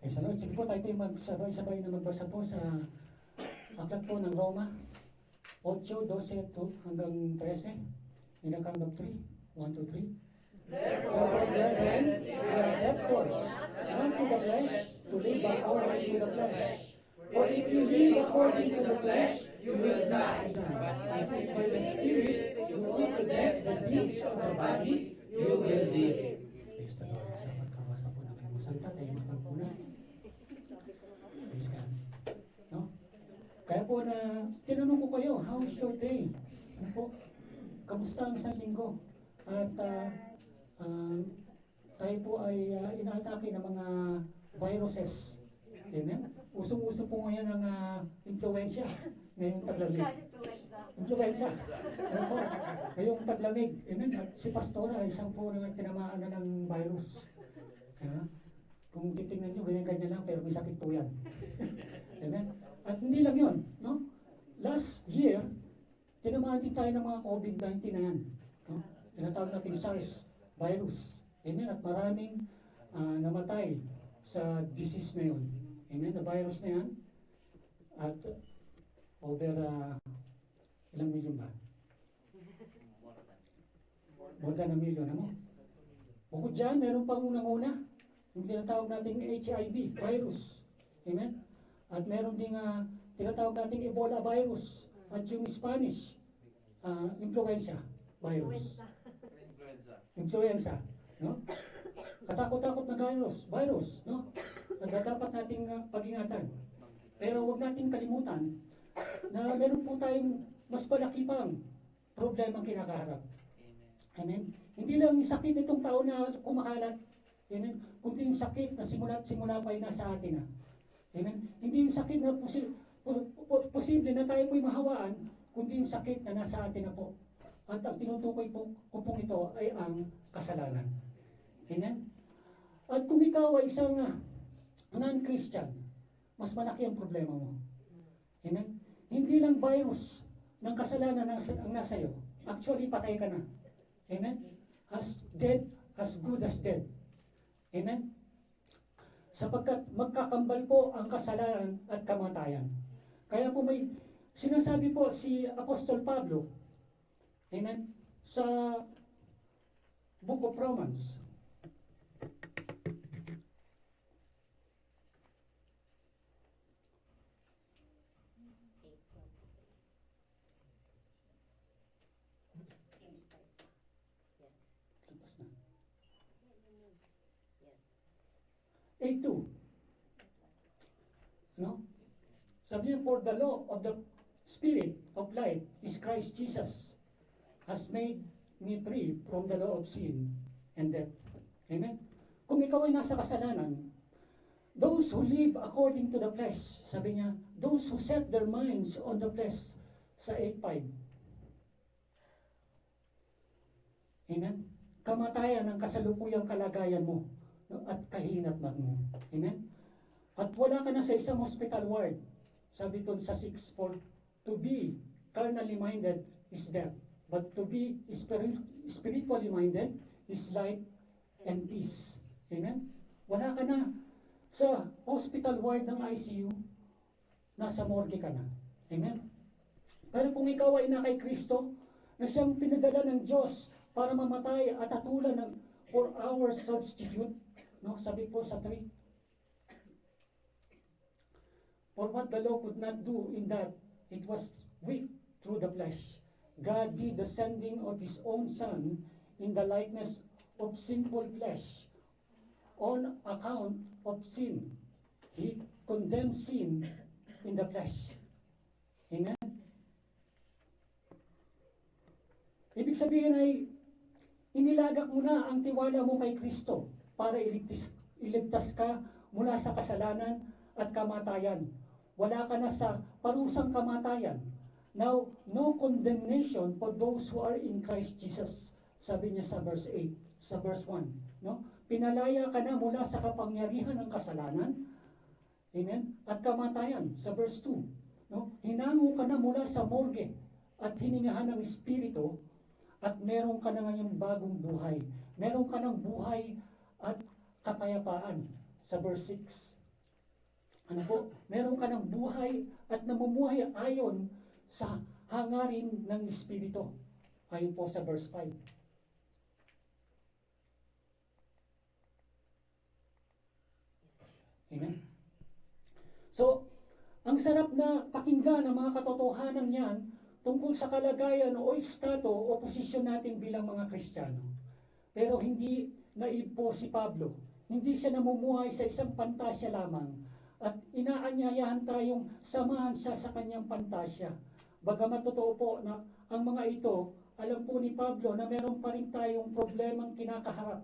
Okay, sa Lord, sige po tayo magsabay-sabay na magbasa po sa aklat po ng Roma 8:12 hanggang 13. In the count of 3. 1, 2, 3. Therefore, brethren, we are debtors, not to the flesh, to live according to the flesh. For if you live according to the flesh, you will die. But if by the Spirit you put to death the deeds of the body, you will live. Praise the Lord. Sa pagkabasa po ng mga salita, tayo magpagpuna. Praise God. No? Kaya po na, tinanong ko kayo, how's your day? Ano po? Kamusta ang isang linggo? At tayo po ay inaatake ng mga viruses. Amen? Usong-uso po ngayon ang influenza. Ngayong taglamig. Influenza. Ano po? Ngayong taglamig. Amen? At si Pastora, isang po na tinamaan na ng virus. Kung titingnan nyo, ganyan-ganyan lang, pero may sakit po yan. Amen? At hindi lang yun. No? Last year, tinamaan din tayo ng mga COVID-19 na yan. No? Tinatawag natin SARS virus. Amen? At maraming namatay sa disease na yun. Amen? The virus na yan. At over ilang milyon ba? More than a million. Ano? Bukod dyan, meron pang unang-una. Yung tinatawag natin HIV virus. Amen? At meron ding tinatawag natin Ebola virus. At yung Spanish influenza virus. Influenza. No? Katakot-takot na virus, no? Na dapat nating pag-ingatan. Pero huwag nating kalimutan na meron po tayong mas malaki pang problema kinakaharap. Amen? Hindi lang yung sakit itong taon na kumakalat. Amen? Kundi yung sakit na simula pa ay nasa atin na. Amen? Hindi yung sakit na posible na tayo po'y mahawaan, kundi yung sakit na nasa atin na po. At ang tinutukoy ko pong ito ay ang kasalanan. Amen? At kung ikaw ay isang non-Christian, mas malaki ang problema mo. Amen? Hindi lang virus ng kasalanan ang nasa iyo. Actually, patay ka na. Amen? As good as dead. Amen? Sapagkat magkakambal po ang kasalanan at kamatayan. Kaya po may sinasabi po si Apostol Pablo, amen, sa Book of Romans. A2. No? Sabi niya, for the law of the Spirit of life is Christ Jesus has made me free from the law of sin and death. Amen? Kung ikaw ay nasa kasalanan, those who live according to the flesh, sabi niya, those who set their minds on the flesh, sa 8:5. Amen? Kamatayan ang kasalukuyang kalagayan mo, no? At kahinatnan mo. Amen? At wala ka na sa isang hospital ward. Sabi doon sa 6:4, to be carnally minded is death. But to be spiritually minded is life and peace. Amen? Wala ka na sa hospital ward ng ICU, nasa morgue ka na. Amen? Pero kung ikaw ay na kay Kristo, na siyang pinadala ng Diyos para mamatay at atulan for our substitute, no? Sabi po sa 3, for what the law could not do in that it was weak through the flesh, God did the sending of His own Son in the likeness of sinful flesh. On account of sin, He condemned sin in the flesh. Amen? Ibig sabihin ay, inilagak mo na ang tiwala mo kay Kristo para iligtas ka mula sa kasalanan at kamatayan. Wala ka na sa parusang kamatayan. Now, no condemnation for those who are in Christ Jesus. Sabi niya sa verse 8, sa verse 1. No? Pinalaya ka na mula sa kapangyarihan ng kasalanan. Amen? At kamatayan, sa verse 2. No? Hinango ka na mula sa morgue at hiningahan ng Espiritu at meron ka na ngayong bagong buhay. Meron ka ng buhay at kapayapaan, sa verse 6. Ano po? Meron ka ng buhay at namumuhay ayon sa hangarin ng Espiritu. Ayon po sa verse 5. Amen? So, ang sarap na pakinggan ang mga katotohanan niyan tungkol sa kalagayan o estado o posisyon natin bilang mga Kristiyano. Pero hindi naiib po si Pablo. Hindi siya namumuhay sa isang pantasya lamang at inaanyayahan tayong samahan siya sa kanyang pantasya. Bagamat totoo po na ang mga ito, alam po ni Pablo na meron pa rin tayong problemang kinakaharap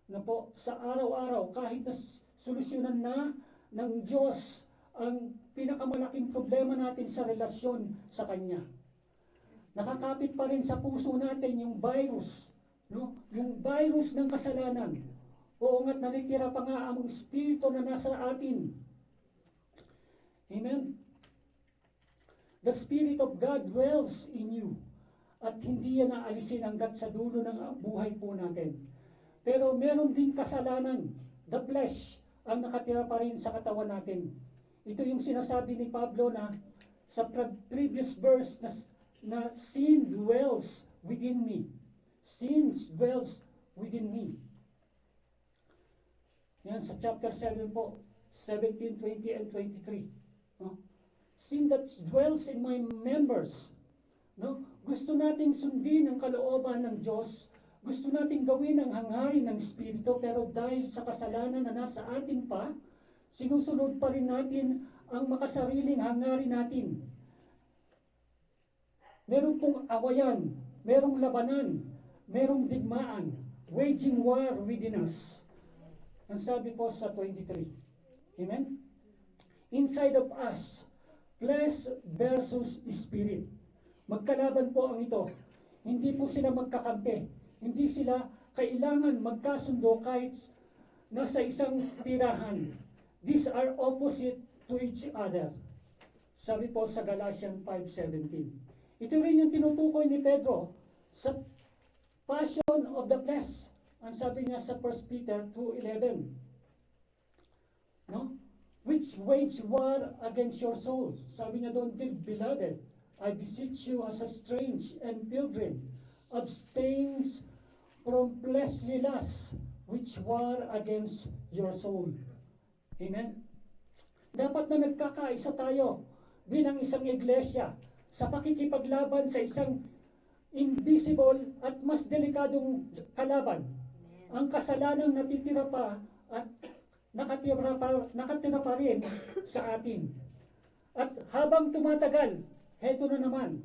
na po sa araw-araw kahit na solusyonan na ng Diyos ang pinakamalaking problema natin sa relasyon sa Kanya. Nakakapit pa rin sa puso natin yung virus, no? Yung virus ng kasalanan. Oo nga't nalitira pa nga ang Espiritu na nasa atin. Amen? The Spirit of God dwells in you. At hindi yan naalisin hanggat sa dulo ng buhay po natin. Pero meron din kasalanan, the flesh, ang nakatira pa rin sa katawan natin. Ito yung sinasabi ni Pablo na sa previous verse na sin dwells within me. Sin dwells within me. Yan sa chapter 7 po, 17, 20, and 23. No? Sin that dwells in my members. No? Gusto nating sundin ang kalooban ng Diyos. Gusto nating gawin ang hangarin ng Espiritu, pero dahil sa kasalanan na nasa atin pa, sinusunod pa rin natin ang makasariling hangarin natin. Meron pong awayan, merong labanan, merong digmaan, waging war within us. Ang sabi po sa 23. Amen? Inside of us, flesh versus spirit. Magkalaban po ang ito. Hindi po sila magkakampi. Hindi sila kailangan magkasundo kahit nasa isang tirahan. These are opposite to each other. Sabi po sa Galatians 5:17. Ito rin yung tinutukoy ni Pedro sa passion of the flesh. Ang sabi niya sa 1 Peter 2:11. No? Which wage war against your souls. Sabi niya doon, dear beloved, I beseech you as a strange and pilgrim, abstains from fleshly lusts, which war against your soul. Amen? Dapat na nagkakaisa tayo bilang isang iglesia sa pakikipaglaban sa isang invisible at mas delikadong kalaban. Ang kasalanang natitira pa at nakatira pa rin sa atin. At habang tumatagal, heto na naman,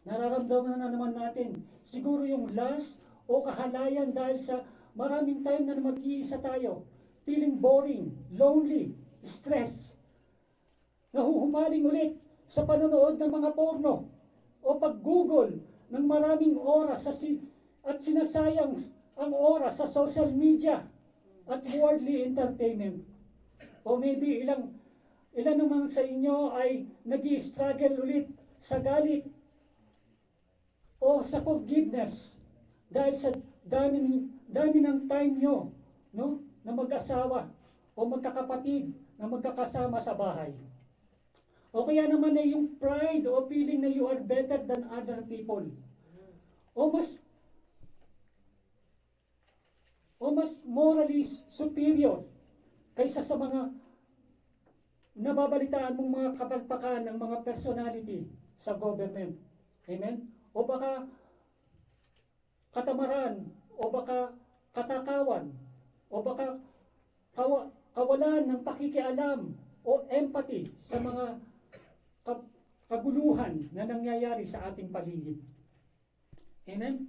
nararamdaman na naman natin siguro yung lust o kahalayan dahil sa maraming time na mag-iisa tayo, feeling boring, lonely, stress, nahuhumaling ulit sa panonood ng mga porno o pag-google ng maraming oras at sinasayang ang oras sa social media at worldly entertainment. O maybe ilan naman sa inyo ay nag-i-struggle ulit sa galit o sa forgiveness dahil sa dami ng time nyo, no, na mag-asawa o magkakapatid na magkakasama sa bahay. O kaya naman ay yung pride o feeling na you are better than other people. O mas morally superior kaysa sa mga nababalitaan mong mga kapagpakan ng mga personality sa government. Amen? O baka katamaran, o baka katakawan, o baka kawalan ng pakikialam o empathy sa mga kaguluhan na nangyayari sa ating paligid. Amen?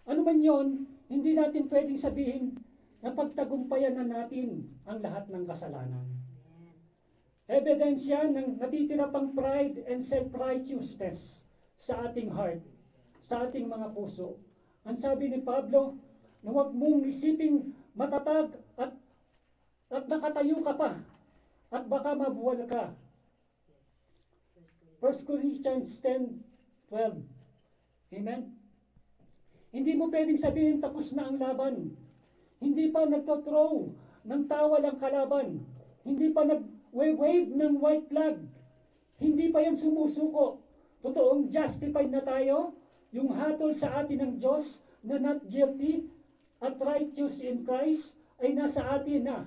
Ano man yon, hindi natin pwedeng sabihin na pagtagumpayan na natin ang lahat ng kasalanan. Ebidensya ng natitira pang pride and self-righteousness sa ating heart, sa ating mga puso. Ang sabi ni Pablo, na huwag mong isiping matatag at nakatayo ka pa at baka mabuwal ka. 1 Corinthians 10:12. Amen? Hindi mo pwedeng sabihin tapos na ang laban. Hindi pa nagtothrow ng tawal ang kalaban. Hindi pa nag-wave ng white flag. Hindi pa yan sumusuko. Totoong justified na tayo. Yung hatol sa atin ng Diyos na not guilty at righteous in Christ ay nasa atin na.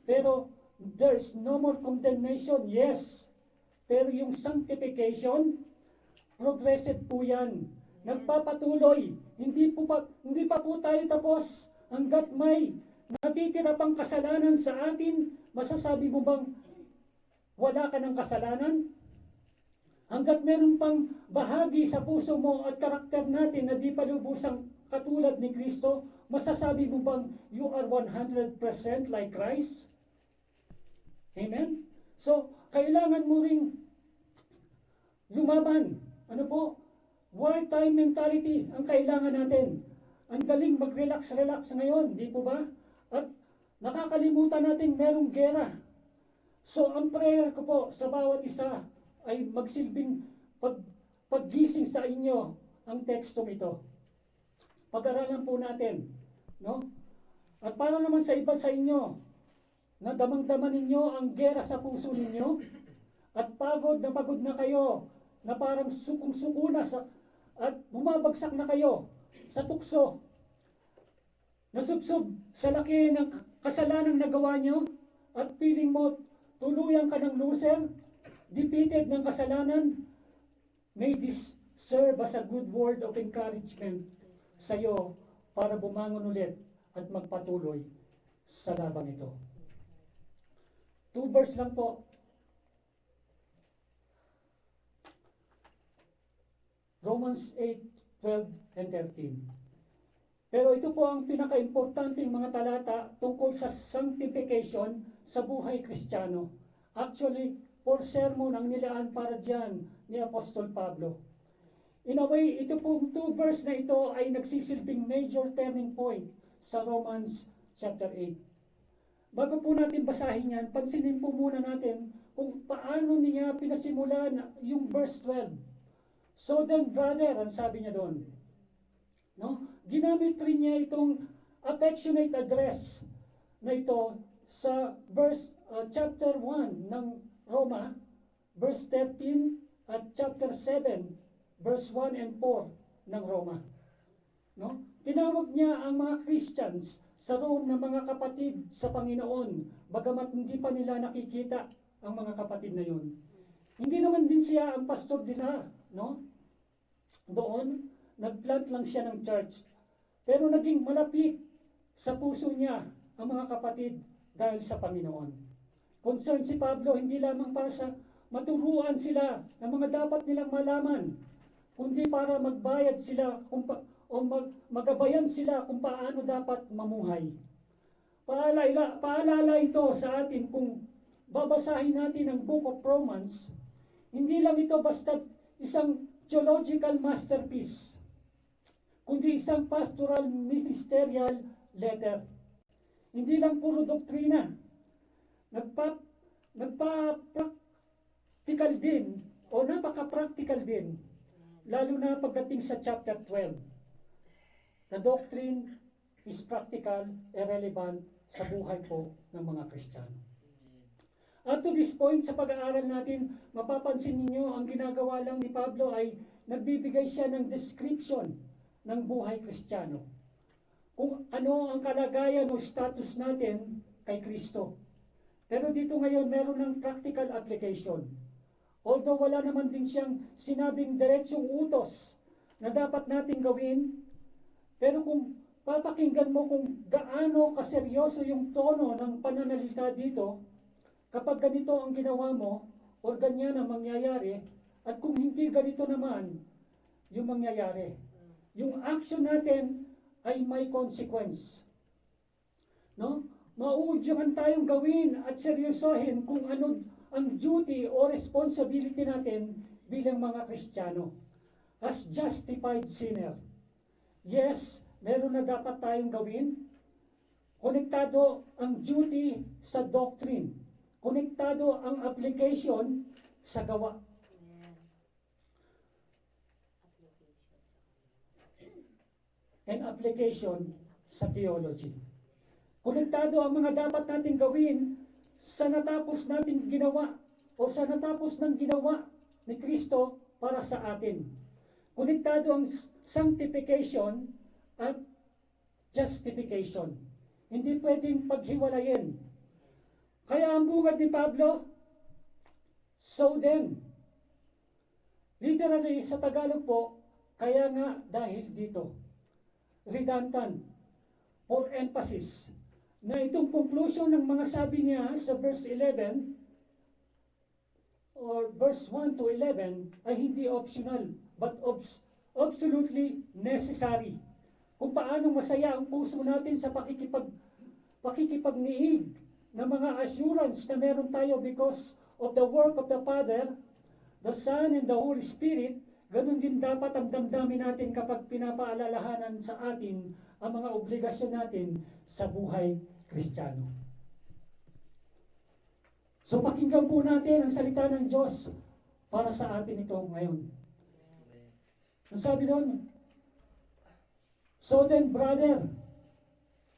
Pero there's no more condemnation, yes. Pero yung sanctification, progressive po yan. Nagpapatuloy. Hindi pa po tayo tapos. Hanggat may natitira pang kasalanan sa atin, masasabi mo bang wala ka ng kasalanan? Hanggat meron pang bahagi sa puso mo at karakter natin na di pa lubusang katulad ni Kristo, masasabi mo bang you are 100% like Christ? Amen? So, kailangan mo ring lumaban. Ano po? Wartime mentality ang kailangan natin. Ang galing mag-relax-relax ngayon, di po ba? At nakakalimutan natin merong gera. So, ang prayer ko po sa bawat isa ay magsilbing paggising sa inyo ang tekstong ito. Pag-aralan po natin, no? At para naman sa iba sa inyo, na damang-dama ninyo ang gera sa puso ninyo, at pagod na kayo, na parang sukong-suko na at bumabagsak na kayo sa tukso, nasubsob sa laki ng kasalanang nagawa nyo, at feeling mo tuluyan ka ng loser, defeated ng kasalanan, may this serve as a good word of encouragement sa iyo para bumangon ulit at magpatuloy sa labang ito. 2 verse lang po. Romans 8:12 and 13. Pero ito po ang pinaka-importanting mga talata tungkol sa sanctification sa buhay Kristiyano. Actually, 4 sermon ang nilaan para dyan ni Apostol Pablo. In a way, ito pong 2 verse na ito ay nagsisilbing major turning point sa Romans chapter 8. Bago po natin basahin yan, pansinin po muna natin kung paano niya pinasimulan yung verse 12. So then, brother, ang sabi niya doon, no? Ginamit rin niya itong affectionate address na ito sa verse chapter 1 ng Roma, verse 13 at chapter 7, verse 1 and 4 ng Roma. No? Tinawag niya ang mga Christians sa Rome na mga kapatid sa Panginoon, bagamat hindi pa nila nakikita ang mga kapatid na yun. Hindi naman din siya ang pastor nila, no? Doon, nagplant lang siya ng church. Pero naging malapit sa puso niya ang mga kapatid dahil sa Panginoon. Concerned si Pablo hindi lamang para sa maturuan sila ng mga dapat nilang malaman, kundi para magbayad sila magabayan sila kung paano dapat mamuhay. Paalala ito sa atin kung babasahin natin ang Book of Romans, hindi lang ito basta isang theological masterpiece, kundi isang pastoral ministerial letter. Hindi lang puro doktrina. Nagpa-practical din o napaka-practical din, lalo na pagdating sa chapter 12. The doctrine is practical and relevant sa buhay po ng mga Kristiyano. At to this point, sa pag-aaral natin, mapapansin ninyo, ang ginagawa lang ni Pablo ay nagbibigay siya ng description ng buhay Kristiyano. Kung ano ang kalagayan o status natin kay Kristo. Pero dito ngayon, meron ng practical application. Although wala naman din siyang sinabing diretsong utos na dapat natin gawin, pero kung papakinggan mo kung gaano kaseryoso yung tono ng pananalita dito, kapag ganito ang ginawa mo, o ganyan ang mangyayari, at kung hindi ganito naman yung mangyayari, yung action natin ay may consequence. No? Mauudyakan tayong gawin at seryosohin kung ano ang duty o responsibility natin bilang mga Kristiyano. As justified sinner. Yes, meron na dapat tayong gawin. Konektado ang duty sa doctrine. Konektado ang application sa gawa. And application sa theology. Konektado ang mga dapat nating gawin sa natapos nating ginawa o sa natapos ng ginawa ni Kristo para sa atin. Konektado ang sanctification at justification. Hindi pwedeng paghiwalayin. Kaya ang bungad ni Pablo, so then, literally sa Tagalog po, kaya nga dahil dito, redundant, for emphasis, na itong conclusion ng mga sabi niya sa verse 11, or verse 1 to 11, ay hindi optional, but absolutely necessary. Kung paano masaya ang puso natin sa pakikipagniig ng mga assurance na meron tayo because of the work of the Father, the Son, and the Holy Spirit, ganun din dapat ang damdamin natin kapag pinapaalalahanan sa atin ang mga obligasyon natin sa buhay Kristiyano. So pakinggan po natin ang salita ng Diyos para sa atin ito ngayon. Ang sabi doon, so then, brother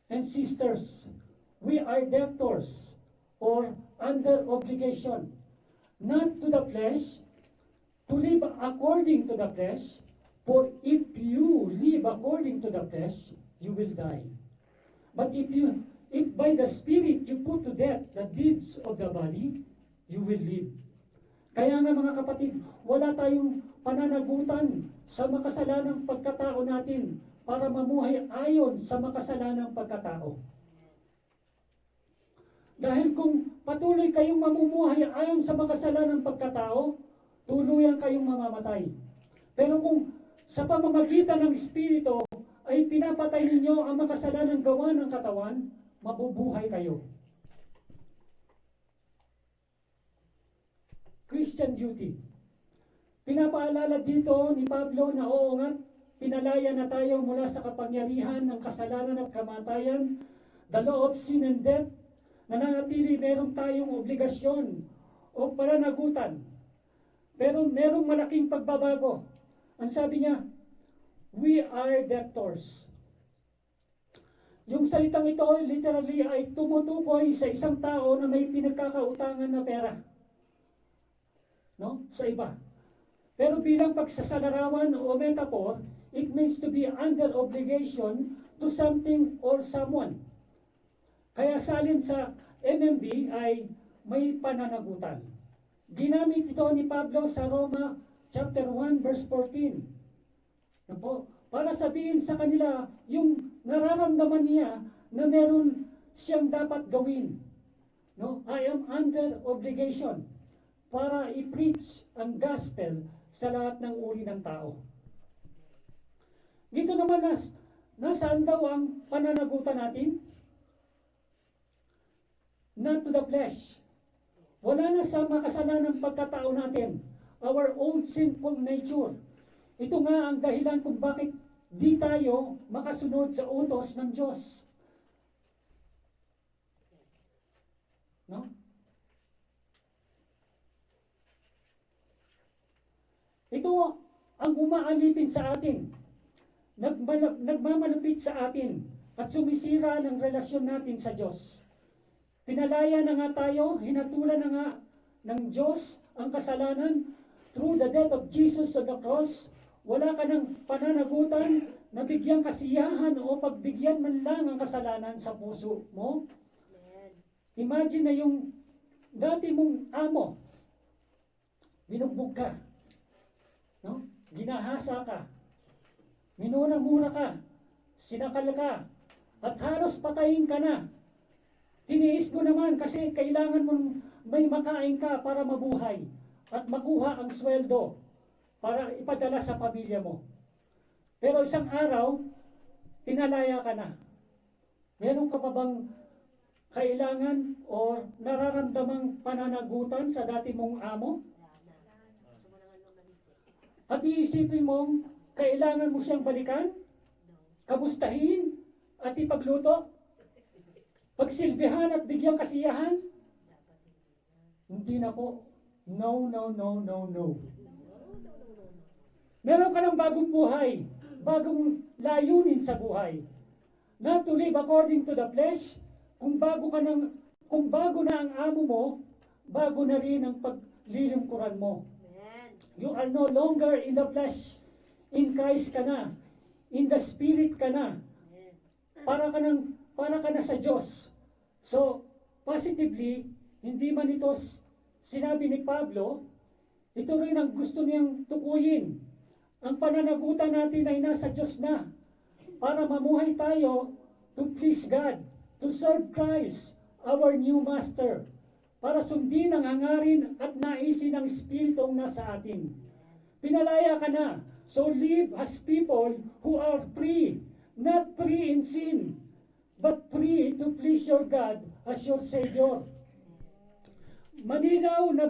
and sisters, we are debtors or under obligation, not to the flesh, to live according to the flesh, for if you live according to the flesh, you will die. But if by the Spirit you put to death the deeds of the body, you will live. Kaya nga mga kapatid, wala tayong pananagutan sa makasalanang pagkatao natin para mamuhay ayon sa makasalanang pagkatao. Dahil kung patuloy kayong mamumuhay ayon sa makasalanang pagkatao, tuluyan kayong mamamatay. Pero kung sa pamamagitan ng Espiritu ay pinapatay ninyo ang makasalanang gawa ng katawan, mabubuhay kayo. Christian duty. Pinapaalala dito ni Pablo na oo nga, pinalaya na tayo mula sa kapangyarihan ng kasalanan at kamatayan, the law of sin and death, nananatili meron tayong obligasyon o pananagutan. Pero merong malaking pagbabago. Ang sabi niya, we are debtors. Yung salitang ito literally ay tumutukoy sa isang tao na may pinagkakautangan na pera. No? Sa iba. Pero bilang pagsasalarawan o metaphor, it means to be under obligation to something or someone. Kaya salin sa MMB ay may pananagutan. Ginamit ito ni Pablo sa Roma chapter 1 verse 14. Ano po? Para sabihin sa kanila yung nararamdaman niya na meron siyang dapat gawin. No? I am under obligation para i-preach ang gospel sa lahat ng uri ng tao. Dito naman nasaan daw ang pananagutan natin? Not to the flesh. Wala na sa makasalanang pagkatao natin. Our old sinful nature. Ito nga ang dahilan kung bakit di tayo makasunod sa utos ng Diyos. No? Ito ang umaalipin sa atin. Nagmamalupit sa atin at sumisira ng relasyon natin sa Diyos. Pinalaya na nga tayo, hinatulan na nga ng Diyos ang kasalanan through the death of Jesus on the cross. Wala ka ng pananagutan na bigyang kasiyahan o pagbigyan man lang ang kasalanan sa puso mo. Imagine na yung dati mong amo, binugbog ka, no? Ginahasa ka, minuna-muna ka, sinakal ka, at halos patayin ka na. Tiniis mo naman kasi kailangan mong may makain ka para mabuhay at makuha ang sweldo para ipadala sa pamilya mo. Pero isang araw, pinalaya ka na. Meron ka pa bang kailangan o nararamdamang pananagutan sa dati mong amo? At iisipin mong kailangan mo siyang balikan, kamustahin, at ipagluto, pagsilbihan at bigyang kasiyahan? Hindi na po. No, no, no, no, no. Meron ka ng bagong buhay, bagong layunin sa buhay. Not to live according to the flesh, kung bago ka ng kung bago na ang amo mo, bago na rin ang paglilingkuran mo. Amen. You are no longer in the flesh. In Christ ka na. In the Spirit ka na. Amen. Para ka na sa Diyos. So, positively, hindi man ito sinabi ni Pablo, ito rin ang gusto niyang tukuyin. Ang pananagutan natin ay nasa Diyos na. Para mamuhay tayo to please God, to serve Christ, our new Master. Para sundin ang hangarin at naisin ng Espiritong nasa atin. Pinalaya ka na. So live as people who are free, not free in sin, but free to please your God as your Savior. Malinaw na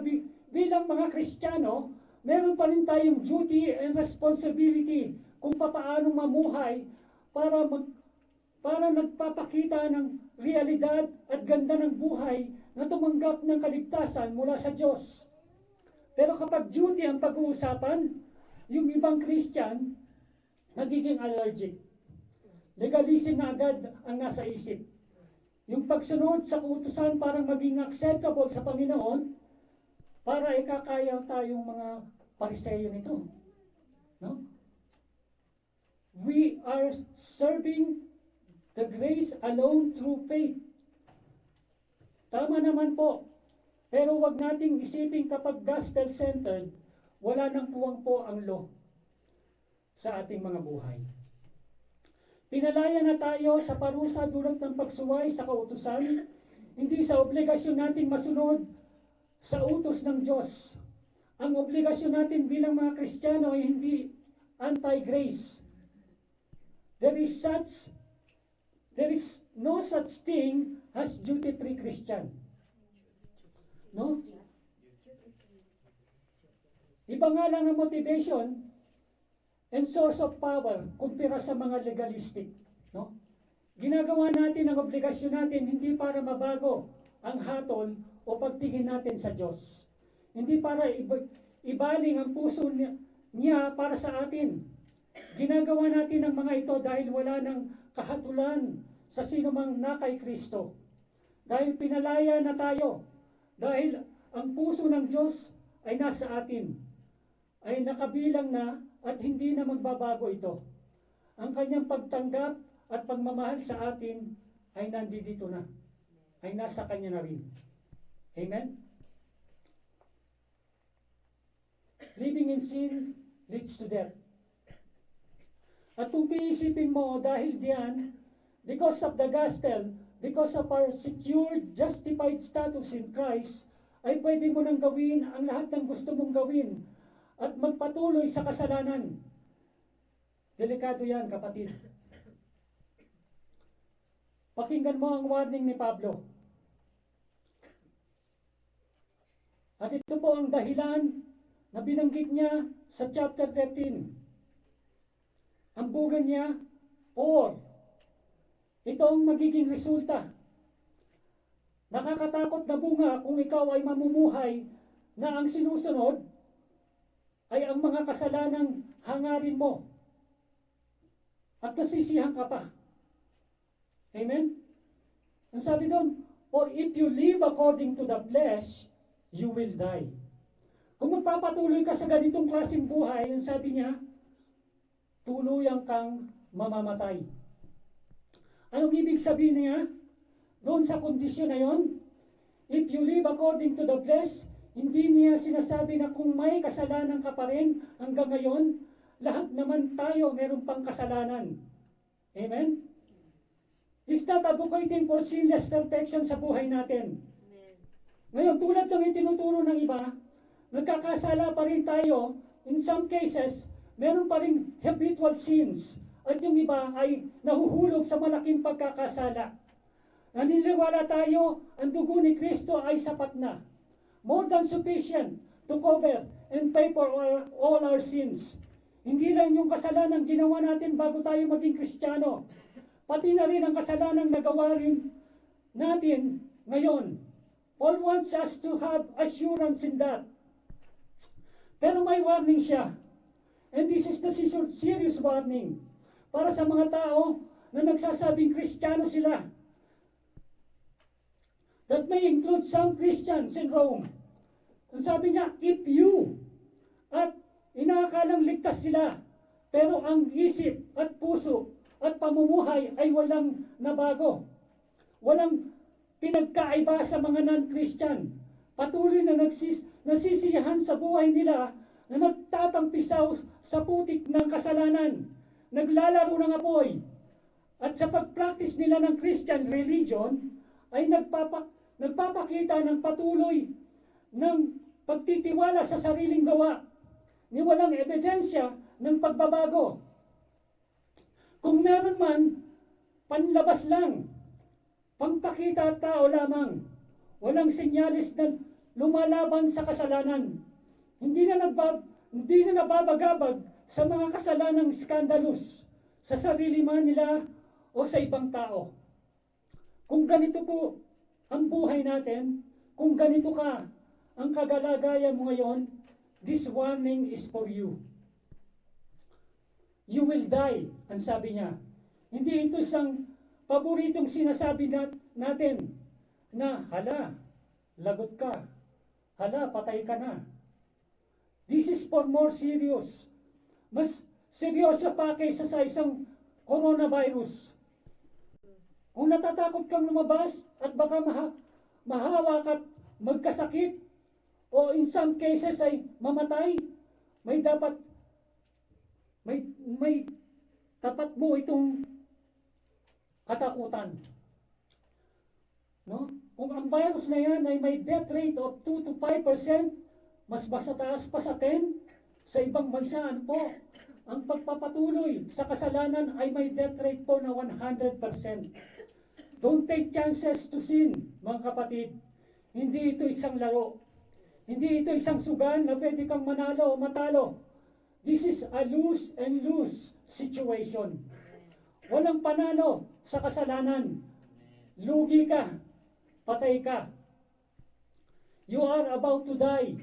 bilang mga Kristiyano, meron pa rin tayong duty and responsibility kung paano mamuhay para nagpapakita ng realidad at ganda ng buhay na tumanggap ng kaligtasan mula sa Diyos. Pero kapag duty ang pag-uusapan, yung ibang Christian, nagiging allergic. Legalism na agad ang nasa isip. Yung pagsunod sa kautusan parang maging acceptable sa Panginoon, para ikakaya tayong mga Pariseyo nito. No? We are serving the grace alone through faith. Tama naman po. Pero wag nating isipin kapag gospel-centered, wala nang puwang po ang law sa ating mga buhay. Pinalaya na tayo sa parusa dulot ng pagsuway sa kautusan, hindi sa obligasyon nating masunod sa utos ng Diyos. Ang obligasyon natin bilang mga Kristiyano ay hindi anti-grace. There is no such thing as duty-free Christian. No? Iba nga lang ang motivation and source of power kumpara sa mga legalistic. No? Ginagawa natin ang obligasyon natin hindi para mabago ang hatol o pagtingin natin sa Diyos. Hindi para ibaling ang puso niya para sa atin. Ginagawa natin ang mga ito dahil wala ng kahatulan sa sinumang na kay Kristo. Dahil pinalaya na tayo. Dahil ang puso ng Diyos ay nasa atin. Ay nakabilang na at hindi na magbabago ito. Ang kanyang pagtanggap at pagmamahal sa atin ay nandito na. Ay nasa kanya na rin. Amen? Living in sin leads to death. At kung iisipin mo dahil diyan, because of the gospel, because of our secured, justified status in Christ, ay pwede mo nang gawin ang lahat ng gusto mong gawin at magpatuloy sa kasalanan. Delikado yan, kapatid. Pakinggan mo ang warning ni Pablo. At ito po ang dahilan na binanggit niya sa chapter 13. Ang bugan niya, or ito ang magiging resulta. Nakakatakot na bunga kung ikaw ay mamumuhay na ang sinusunod ay ang mga kasalanang hangarin mo at nasisihan ka pa. Amen? Ang sabi doon, or if you live according to the flesh, you will die. Kung magpapatuloy ka sa ganitong klaseng buhay, ang sabi niya, tuluyang kang mamamatay. Anong ibig sabihin niya? Doon sa kondisyon na yon, if you live according to the flesh, hindi niya sinasabi na kung may kasalanan ka pa rin hanggang ngayon, lahat naman tayo meron pang kasalanan. Amen? He's not advocating for sinless perfection sa buhay natin. Amen. Ngayon, tulad ng itinuturo ng iba, nagkakasala pa rin tayo. In some cases, meron pa rin habitual sins. At yung iba ay nahuhulog sa malaking pagkakasala. Naniniwala tayo, ang dugo ni Kristo ay sapat na. More than sufficient to cover and pay for all our sins. Hindi lang yung kasalanan ginawa natin bago tayo maging Kristiyano. Pati na rin ang kasalanan nagawa rin natin ngayon. Paul wants us to have assurance in that. Pero may warning siya. And this is the serious warning. Para sa mga tao na nagsasabing Kristiyano sila. That may include some Christians in Rome. Ang sabi niya, if you, at inaakalang ligtas sila, pero ang isip at puso at pamumuhay ay walang nabago. Walang pinagkaiba sa mga non-Christian. Patuloy na nasisiyahan sa buhay nila na nagtatampisaw sa putik ng kasalanan, naglalaro ng apoy, at sa pag-practice nila ng Christian religion ay nagpapakita ng patuloy ng pagtitiwala sa sariling gawa, ni walang ebidensya ng pagbabago. Kung meron man, panlabas lang, pangpakita at tao lamang, walang senyalis na lumalaban sa kasalanan. Hindi na nababagabag sa mga kasalanang skandalous sa sarili man nila o sa ibang tao. Kung ganito po ang buhay natin, kung ganito ka ang kagalagayan mo ngayon, this warning is for you. You will die, ang sabi niya. Hindi ito isang paboritong sinasabi natin na, hala, lagot ka. Hala, patay ka na. This is for more serious. Mas seryoso pa kaysa sa isang coronavirus. Kung natatakot kang lumabas at baka mahawak at magkasakit, o in some cases ay mamatay, may tapat mo itong katakutan. No? Kung ang virus na yan ay may death rate of 2 to 5%, mas taas pa sa 10, sa ibang bansa, ano po, ang pagpapatuloy sa kasalanan ay may death rate po na 100%. Don't take chances to sin, mga kapatid. Hindi ito isang laro. Hindi ito isang sugan na pwede kang manalo o matalo. This is a lose and lose situation. Walang panalo sa kasalanan. Lugi ka, patay ka. You are about to die.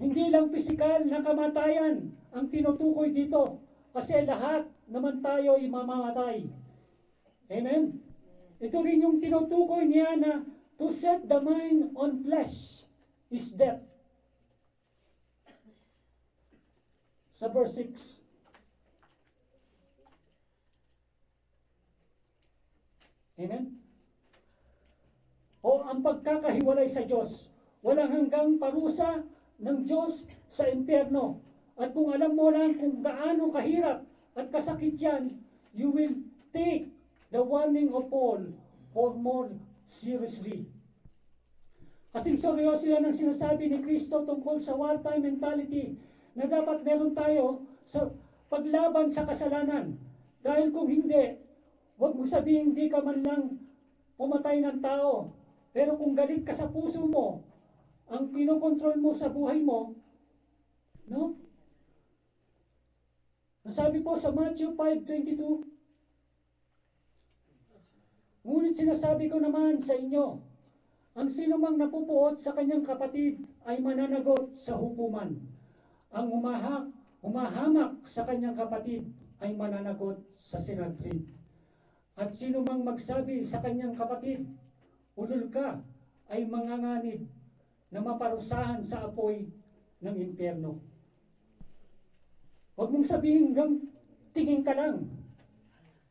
Hindi lang pisikal na kamatayan ang tinutukoy dito, kasi lahat naman tayo ay mamamatay. Amen? Ito rin yung tinutukoy niya na to set the mind on flesh is death. Sa verse 6. Amen? O ang pagkakahiwalay sa Diyos, walang hanggang parusa ng Diyos sa impyerno. At kung alam mo lang kung gaano kahirap at kasakit yan, you will take the warning of Paul for more seriously. Kasing seryoso yan ang sinasabi ni Kristo tungkol sa wartime mentality na dapat meron tayo sa paglaban sa kasalanan. Dahil kung hindi, huwag mo sabihin hindi ka man lang pumatay ng tao. Pero kung galit ka sa puso mo, ang pinokontrol mo sa buhay mo, no? Nasabi po sa Matthew 5:22, ngunit sinasabi ko naman sa inyo, ang sinumang napupuot sa kanyang kapatid ay mananagot sa hukuman. Ang humahamak sa kanyang kapatid ay mananagot sa sinatrid. At sinumang magsabi sa kanyang kapatid, ulol ka, ay manganganib na maparusahan sa apoy ng impyerno. Huwag mong sabihin hanggang tingin ka lang.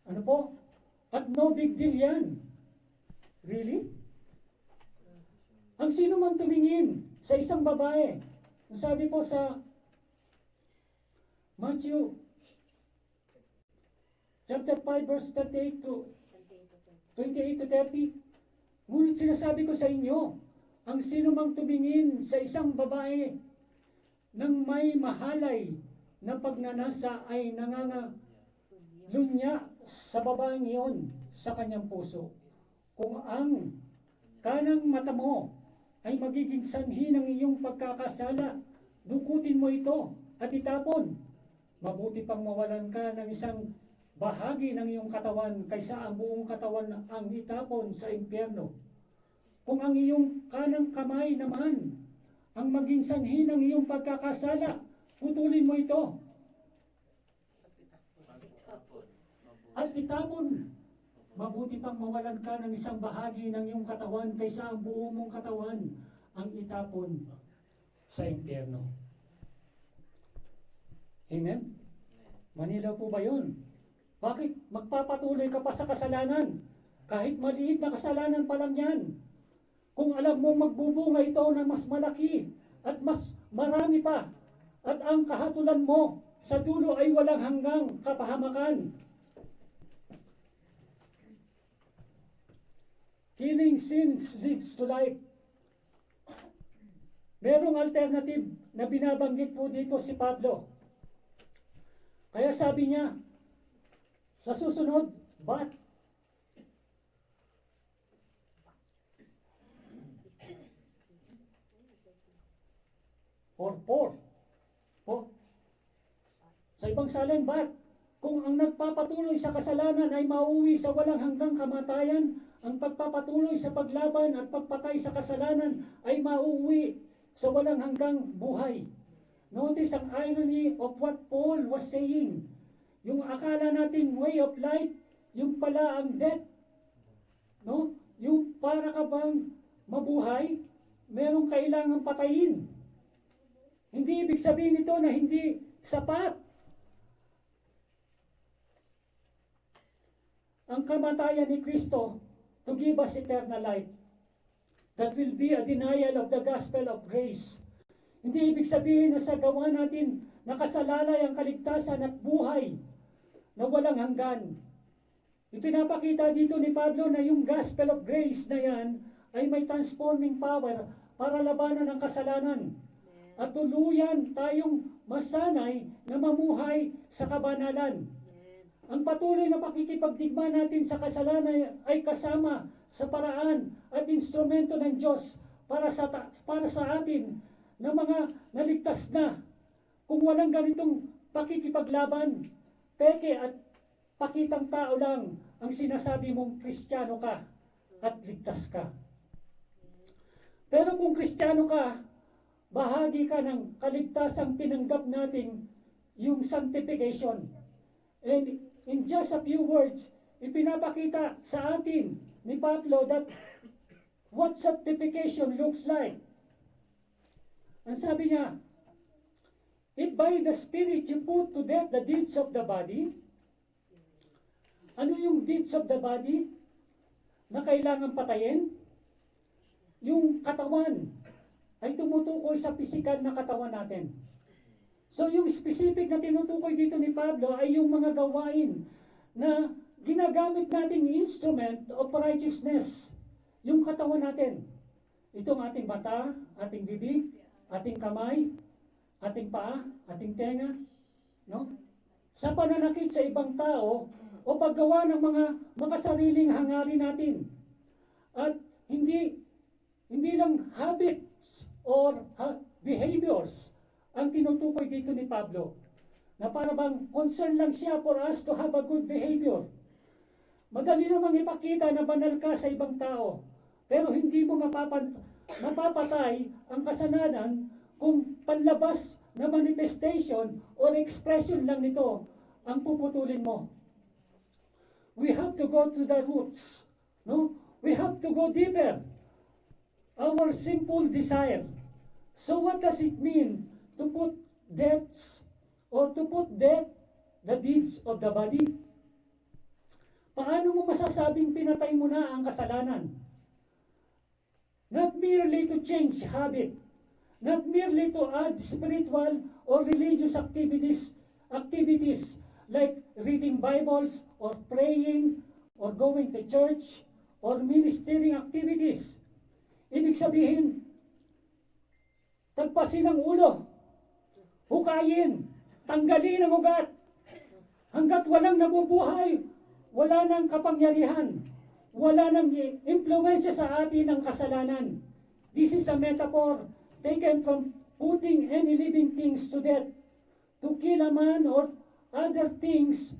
Ano po? At no big deal yan. Really? Ang sino man tumingin sa isang babae, sabi po sa Matthew chapter 5 verse 38 to 28 to 30, ngunit sinasabi ko sa inyo, ang sino mang tumingin sa isang babae nang may mahalay na pagnanasa ay nangangalunya sa babaeng iyon sa kanyang puso. Kung ang kanang mata mo ay magiging sanhi ng iyong pagkakasala, dukutin mo ito at itapon. Mabuti pang mawalan ka ng isang bahagi ng iyong katawan kaysa ang buong katawan ang itapon sa impyerno. Kung ang iyong kanang kamay naman ang maging sanhi ng iyong pagkakasala, putulin mo ito at itapon. Mabuti pang mawalan ka ng isang bahagi ng iyong katawan kaysa ang buo mong katawan ang itapon sa impyerno. Amen? Manilaw po ba yun? Bakit magpapatuloy ka pa sa kasalanan? Kahit maliit na kasalanan pa lang yan. Kung alam mong magbubunga ito na mas malaki at mas marami pa, at ang kahatulan mo sa dulo ay walang hanggang kapahamakan. Killing sins leads to life. Merong alternative na binabanggit po dito si Pablo. Kaya sabi niya, sa susunod, but or for. Sa ibang salin, but kung ang nagpapatuloy sa kasalanan ay mauwi sa walang hanggang kamatayan, ang pagpapatuloy sa paglaban at pagpatay sa kasalanan ay mauwi sa walang hanggang buhay. Notice ang irony of what Paul was saying. Yung akala nating way of life, yung pala ang death. No? Yung para ka bang mabuhay, merong kailangang patayin. Hindi ibig sabihin nito na hindi sapat ang kamatayan ni Kristo to give us eternal life. That will be a denial of the gospel of grace. Hindi ibig sabihin na sa gawa natin nakasalalay ang kaligtasan at buhay na walang hanggan. Ipinapakita dito ni Pablo na yung gospel of grace na yan ay may transforming power para labanan ang kasalanan. At tuluyan tayong masanay na mamuhay sa kabanalan. Ang patuloy na pakikipagdigma natin sa kasalanan ay kasama sa paraan at instrumento ng Diyos para sa atin na mga naligtas na. Kung walang ganitong pakikipaglaban, peke at pakitang tao lang ang sinasabi mong Kristiyano ka at ligtas ka. Pero kung Kristiyano ka, bahagi ka ng kaligtasang tinanggap natin yung sanctification. And in just a few words, ipinapakita sa atin ni Pablo that what sanctification looks like. Ang sabi niya, if by the Spirit you put to death the deeds of the body, ano yung deeds of the body na kailangan patayin? Yung katawan ay tumutukoy sa pisikal na katawan natin. So yung specific na tinutukoy dito ni Pablo ay yung mga gawain na ginagamit nating instrument of righteousness, yung katawan natin. Itong ating mata, ating bibig, ating kamay, ating paa, ating tenga, no? Sa pananakit sa ibang tao o paggawa ng mga makasariling hangarin natin. At hindi lang habits or behaviors ang tinutukoy dito ni Pablo, na para bang concern lang siya for us to have a good behavior. Madali namang ipakita na banal ka sa ibang tao, pero hindi mo mapapatay ang kasalanan kung panlabas na manifestation or expression lang nito ang puputulin mo. We have to go to the roots, no? We have to go deeper. Our simple desire. So what does it mean to put deaths or to put death the deeds of the body? Paano mo masasabing pinatay mo na ang kasalanan? Not merely to change habit, not merely to add spiritual or religious activities like reading Bibles or praying or going to church or ministering activities. Ibig sabihin, tagpasin ang ulo, hukayin, tanggalin ang ugat. Hanggat walang nabubuhay, wala nang kapangyarihan, wala nang impluensya sa atin ang kasalanan. This is a metaphor taken from putting any living things to death. To kill a man or other things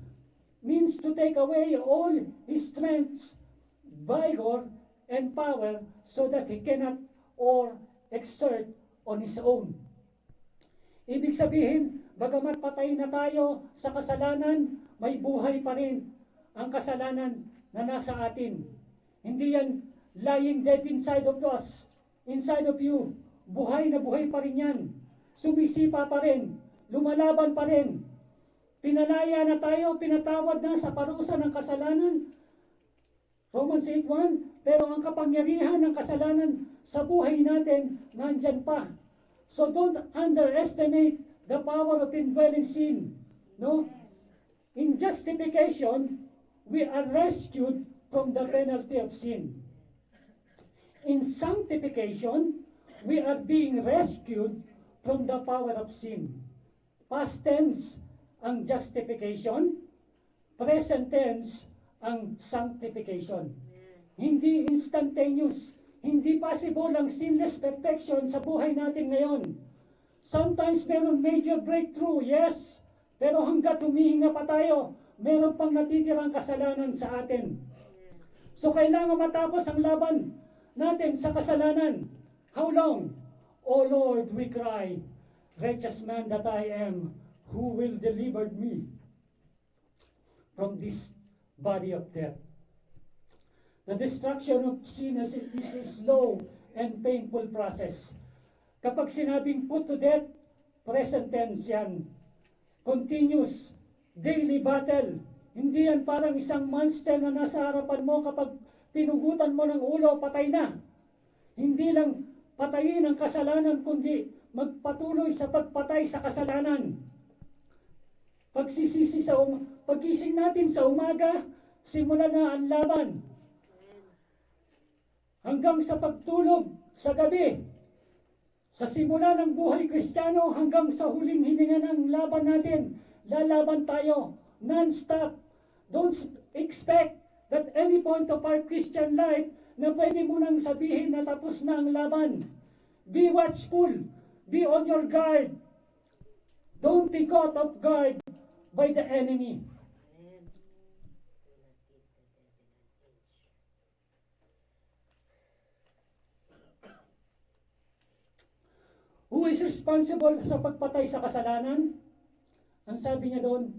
means to take away all his strength, vigor, and power so that he cannot or exert on his own. Ibig sabihin, bagamat patay na tayo sa kasalanan, may buhay pa rin. Ang kasalanan, na nasa atin. Hindi yan lying dead inside of us, inside of you. Buhay na buhay pa rin yan. Sumisipa pa rin. Lumalaban pa rin. Pinalaya na tayo, pinatawad na sa parusa ng kasalanan. Romans 8:1, pero ang kapangyarihan ng kasalanan sa buhay natin, nandyan pa. So don't underestimate the power of indwelling sin. No? In justification, we are rescued from the penalty of sin. In sanctification, we are being rescued from the power of sin. Past tense ang justification, present tense ang sanctification. Hindi instantaneous, hindi possible ang sinless perfection sa buhay natin ngayon. Sometimes meron major breakthrough, yes, pero hanggat humihinga pa tayo, meron pang natitirang kasalanan sa atin. So kailangan matapos ang laban natin sa kasalanan. How long? O Lord, we cry, wretched man that I am, who will deliver me from this body of death? The destruction of sin is a slow and painful process. Kapag sinabing put to death, present tense yan. Continuous, daily battle. Hindi yan parang isang monster na nasa harapan mo kapag pinugutan mo ng ulo, patay na. Hindi lang patayin ang kasalanan, kundi magpatuloy sa pagpatay sa kasalanan. Pagising natin sa umaga, simulan na ang laban. Hanggang sa pagtulog sa gabi, sa simula ng buhay Kristiyano hanggang sa huling hininga ng laban natin, lalaban tayo non-stop. Don't expect that any point of our Christian life na pwede mo nang sabihin na tapos na ang laban. Be watchful. Be on your guard. Don't be caught off guard by the enemy. Who is responsible sa pagpatay sa kasalanan? Ang sabi niya doon,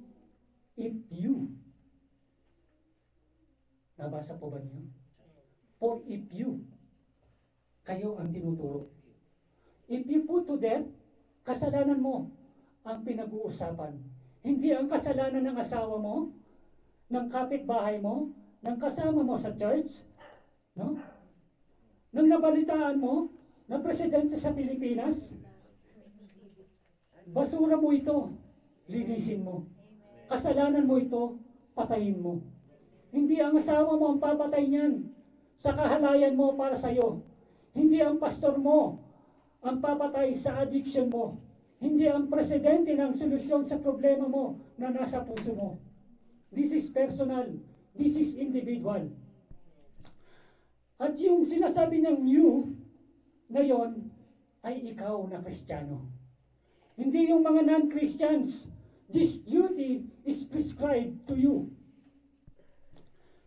if you. Nabasa po ba niyo? For if you. Kayo ang tinuturo. If you put to death, kasalanan mo ang pinag-uusapan. Hindi ang kasalanan ng asawa mo, ng kapitbahay mo, ng kasama mo sa church, no? Nang nabalitaan mo na presidente sa Pilipinas, basura mo ito, linisin mo. Kasalanan mo ito, patayin mo. Hindi ang asawa mo ang papatay niyan sa kahalayan mo para sa iyo. Hindi ang pastor mo ang papatay sa addiction mo. Hindi ang presidente ng solusyon sa problema mo na nasa puso mo. This is personal. This is individual. At yung sinasabi ng you na yon ay ikaw na Kristiyano. Hindi yung mga non-Christians. This duty is prescribed to you.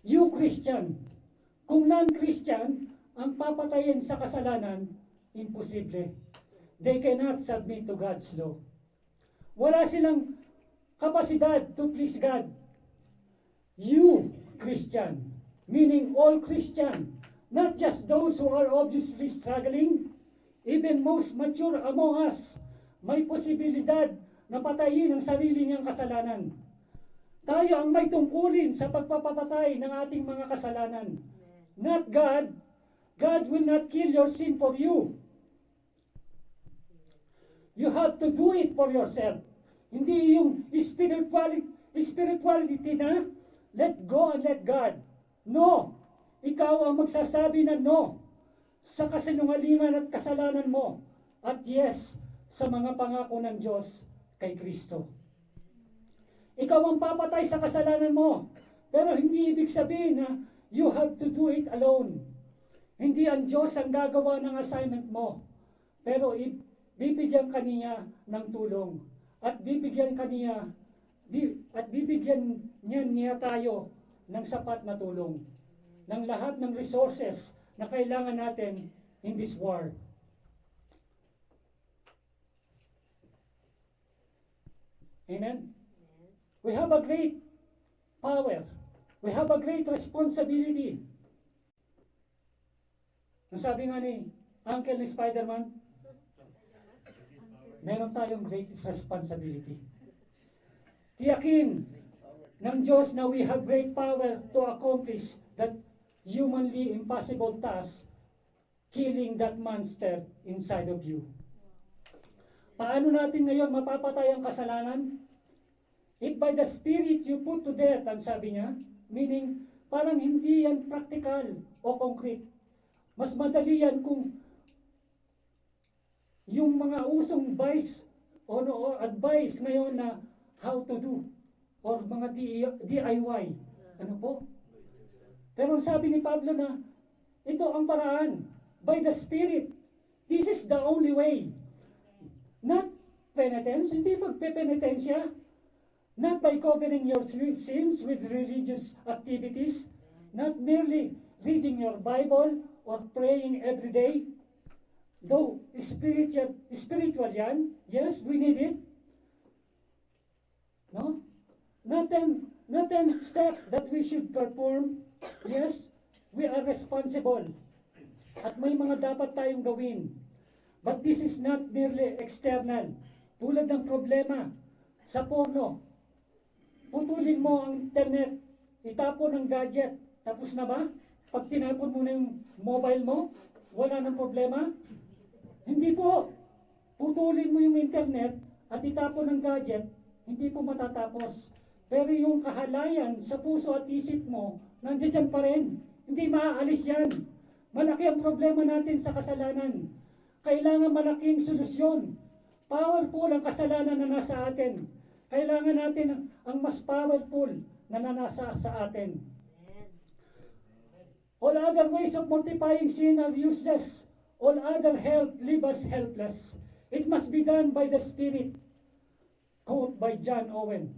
You Christian. Kung non-Christian ang papatayin sa kasalanan, imposible. They cannot submit to God's law. Wala silang kapasidad to please God. You Christian, meaning all Christian, not just those who are obviously struggling, even most mature among us, may posibilidad na patayin ang sarili niyang kasalanan. Tayo ang may tungkulin sa pagpapatay ng ating mga kasalanan. Not God. God will not kill your sin for you. You have to do it for yourself. Hindi yung spirituality na let go and let God. No. Ikaw ang magsasabi na no sa kasinungalingan at kasalanan mo. At yes, sa mga pangako ng Diyos kay Kristo. Ikaw ang papatay sa kasalanan mo. Pero hindi ibig sabihin na you have to do it alone. Hindi ang Diyos ang gagawa ng assignment mo. Pero bibigyan ka niya ng tulong. At bibigyan niya tayo ng sapat na tulong. Ng lahat ng resources na kailangan natin in this war. Amen? We have a great power We have a great responsibility. Ang sabi nga ni Uncle ni Spider-Man, meron tayong great responsibility. Tiyakin ng Diyos na we have great power to accomplish that humanly impossible task, killing that monster inside of you. Paano natin ngayon mapapatay ang kasalanan? If by the Spirit you put to death, ang sabi niya, meaning parang hindi yan practical o concrete. Mas madali yan kung yung mga usong advice o advice ngayon na how to do or mga DIY. Ano po? Pero sabi ni Pablo na ito ang paraan. By the Spirit. This is the only way. Not penitence, hindi pagpepenitensya. Not by covering your sins with religious activities. Not merely reading your Bible or praying every day. Though spiritual yan, yes, we need it. No? Not an step that we should perform. Yes, we are responsible. At may mga dapat tayong gawin. But this is not merely external. Tulad ng problema sa porno. Putulin mo ang internet, itapon ang gadget, tapos na ba? Pag tinapon mo na yung mobile mo, wala nang problema? Hindi po. Putulin mo yung internet at itapon ang gadget, hindi po matatapos. Pero yung kahalayan sa puso at isip mo, nandiyan pa rin. Hindi maaalis yan. Malaki ang problema natin sa kasalanan. Kailangan malaking solusyon. Powerful ang kasalanan na nasa atin. Kailangan natin ang mas powerful na nasa sa atin. All other ways of mortifying sin are useless. All other help leave us helpless. It must be done by the Spirit. Quote by John Owen.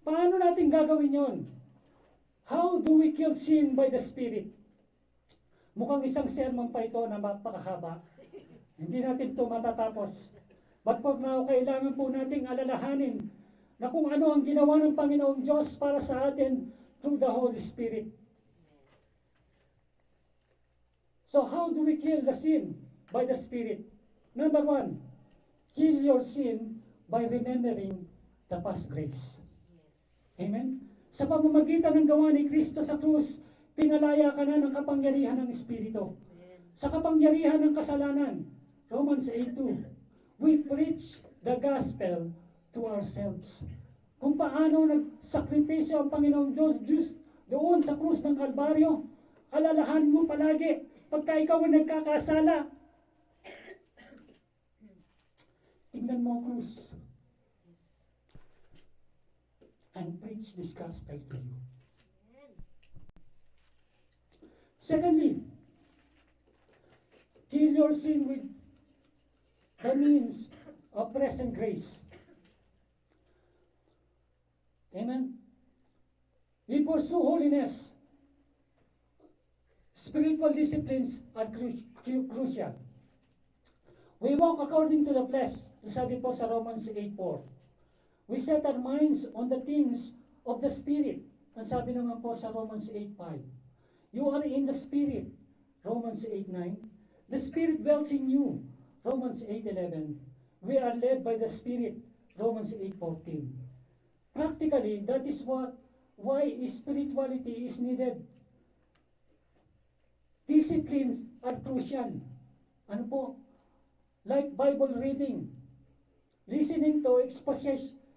Paano natin gagawin yon? How do we kill sin by the Spirit? Mukhang isang sermon pa ito na mapakahaba. Hindi natin ito matatapos. But for now, kailangan po nating alalahanin na kung ano ang ginawa ng Panginoong Diyos para sa atin through the Holy Spirit. So how do we kill the sin? By the Spirit. Number 1, kill your sin by remembering the past grace. Amen? Sa pamamagitan ng gawa ni Kristo sa krus, pinalaya ka na ng kapangyarihan ng Espiritu. Sa kapangyarihan ng kasalanan, Romans 8:2, we preach the gospel to ourselves. Kung paano nagsakripisyo ang Panginoong Diyos doon sa krus ng Kalbaryo, alalahanin mo palagi, pagka ikaw ay nagkakasala, tingnan mo ang krus and preach this gospel to you. Secondly, kill your sin with the means of present grace. Amen? We pursue holiness. Spiritual disciplines are crucial. We walk according to the flesh. Sabi po sa Romans 8:4. We set our minds on the things of the Spirit. Ang sabi naman po sa Romans 8:5. You are in the Spirit. Romans 8:9. The Spirit dwells in you. Romans 8:11. We are led by the Spirit. Romans 8:14. Practically, that is why spirituality is needed. Disciplines are crucial. Ano po? Like Bible reading, listening to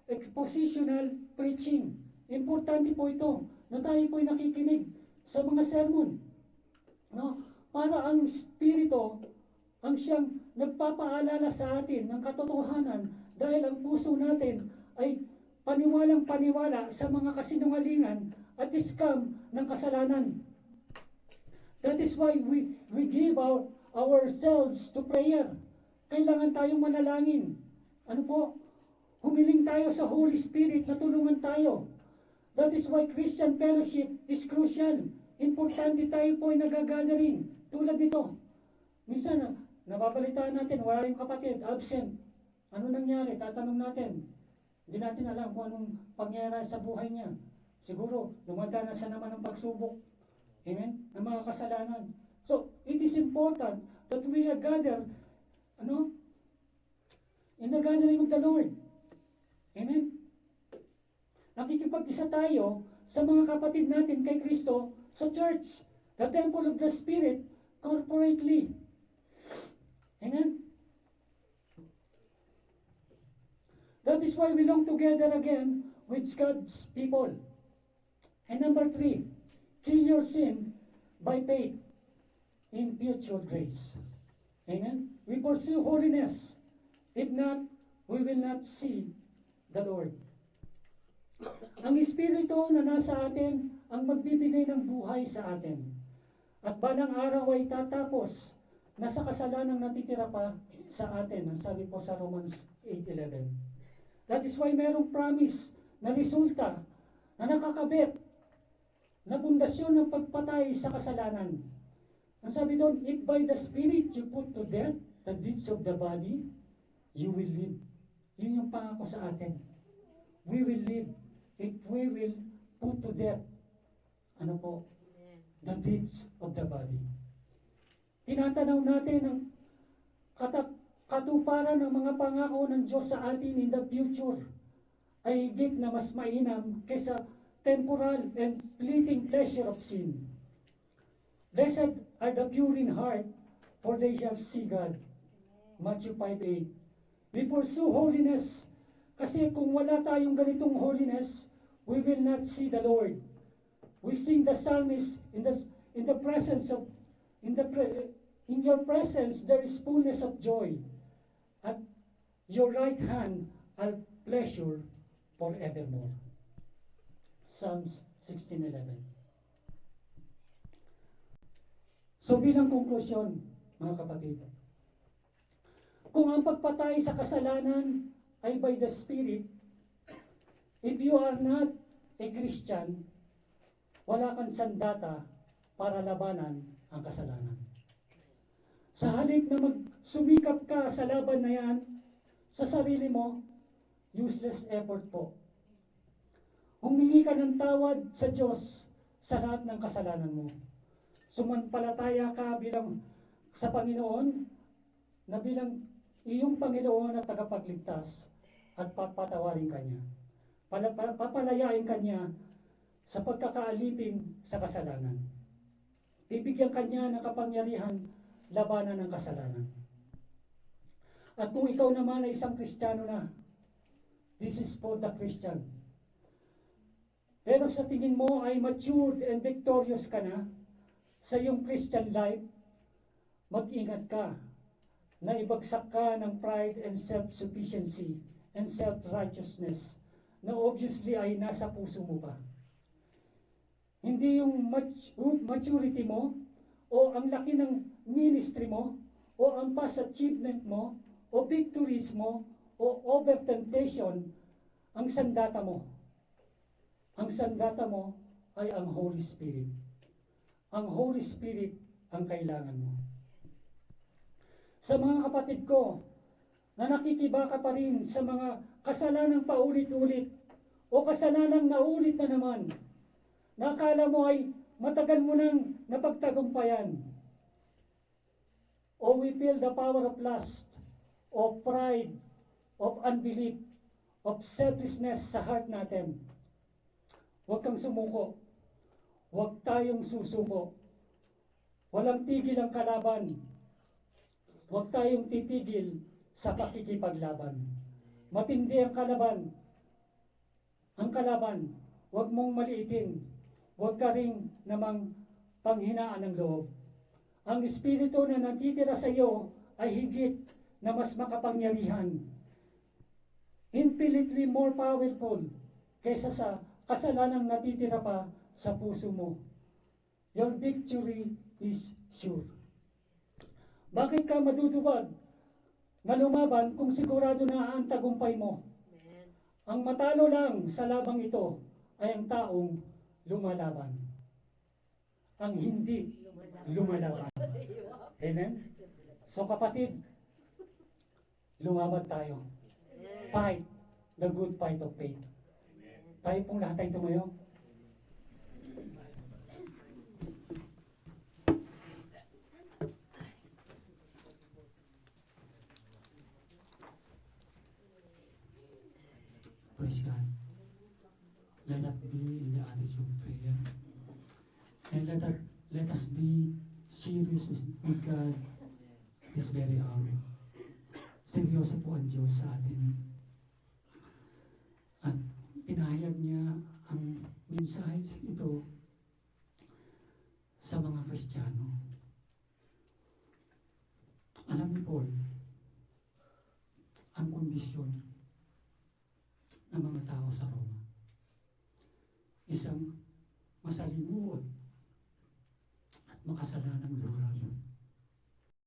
expositional preaching. Importante po ito na tayo po'y nakikinig sa mga sermon. No? Para ang Espiritu ang siyang nagpapaalala sa atin ng katotohanan dahil ang puso natin ay paniwalang paniwala sa mga kasinungalingan at scam ng kasalanan. That is why we give ourselves to prayer. Kailangan tayong manalangin. Ano po? Humiling tayo sa Holy Spirit na tulungan tayo. That is why Christian fellowship is crucial. Importante tayo po ay nagagathering. Tulad nito. Minsan, nababalitaan natin, wala yung kapatid, absent. Ano nangyari? Tatanong natin. Hindi natin alam kung anong pangyayari sa buhay niya. Siguro, lumadanas na naman ang pagsubok. Amen? Ng mga kasalanan. So, it is important that we are gathered, in the gathering of the Lord. Amen? Nakikipag-isa tayo sa mga kapatid natin kay Kristo sa church, the temple of the Spirit, corporately. Amen? That is why we long together again with God's people. And number 3, kill your sin by faith in future grace. Amen? We pursue holiness. If not, we will not see the Lord. Ang Espiritu na nasa atin ang magbibigay ng buhay sa atin. At balang araw ay tatapos na sa kasalanang natitira pa sa atin. Ang sabi po sa Romans 8:11. That is why merong promise na resulta na nakakabit na pundasyon ng pagpatay sa kasalanan. Ang sabi doon, if by the Spirit you put to death the deeds of the body, you will live. Yun yung pangako sa atin. We will live if we will put to death, the deeds of the body. Tinatanaw natin ang katuparan ng mga pangako ng Diyos sa atin in the future ay higit na mas mainam kaysa temporal and fleeting pleasure of sin. Blessed are the pure in heart, for they shall see God. Matthew 5:8. We pursue holiness, kasi kung wala tayong ganitong holiness, we will not see the Lord. We sing the psalmist in the presence of in your presence there is fullness of joy. At your right hand are pleasure forevermore. Psalms 16:11. So bilang konklusyon, mga kapatid, kung ang pagpatay sa kasalanan ay by the Spirit, if you are not a Christian, wala kang sandata para labanan ang kasalanan. Sa halip na magsumikap ka sa laban na yan, sa sarili mo, useless effort po. Humingi ka ng tawad sa Diyos sa lahat ng kasalanan mo. Sumampalataya ka bilang sa Panginoon na bilang iyong Panginoon at tagapagligtas at papatawarin ka niya. Papalayain ka niya sa pagkakaalipin sa kasalanan. Bibigyan ka niya ng kapangyarihan labanan ng kasalanan. At kung ikaw naman ay isang Kristiyano na, this is for the Christian. Pero sa tingin mo ay matured and victorious ka na sa iyong Christian life, mag-ingat ka na ibagsak ka ng pride and self-sufficiency and self-righteousness na obviously ay nasa puso mo pa. Hindi yung maturity mo o ang laki ng ministry mo o ang past achievement mo o victories mo o over-temptation ang sandata mo. Ang sandata mo ay ang Holy Spirit. Ang Holy Spirit ang kailangan mo. Sa mga kapatid ko na nakikibaka pa rin sa mga kasalanang paulit-ulit o kasalanang naulit na naman, na akala mo ay matagal mo nang napagtagumpayan, o we feel the power of lust, of pride, of unbelief, of selfishness sa heart natin. Huwag kang sumuko. Huwag tayong susuko. Walang tigil ang kalaban. Huwag tayong titigil sa pakikipaglaban. Matindi ang kalaban. Ang kalaban, huwag mong maliitin. Huwag ka rin namang panghinaan ng loob. Ang Espiritu na natitira sa iyo ay higit na mas makapangyarihan. Infinitely more powerful kaysa sa kasalanang natitira pa sa puso mo. Your victory is sure. Bakit ka maduduwag na lumaban kung sigurado na ang tagumpay mo? Amen. Ang matalo lang sa labang ito ay ang taong lumalaban. Ang hindi lumalaban. Amen? So kapatid, lumaban tayo. Fight the good fight of faith. Tayo pong lahat ay tumayo. Praise God. Let that be in the attitude of prayer. And let us be serious with God this very hour. Seryoso po ang Diyos sa atin. At pinahayag niya ang mensahe ito sa mga Kristiyano. Alam niyo po, ang kondisyon ng mga tao sa Roma, isang masalimuot at makasalanang lugar.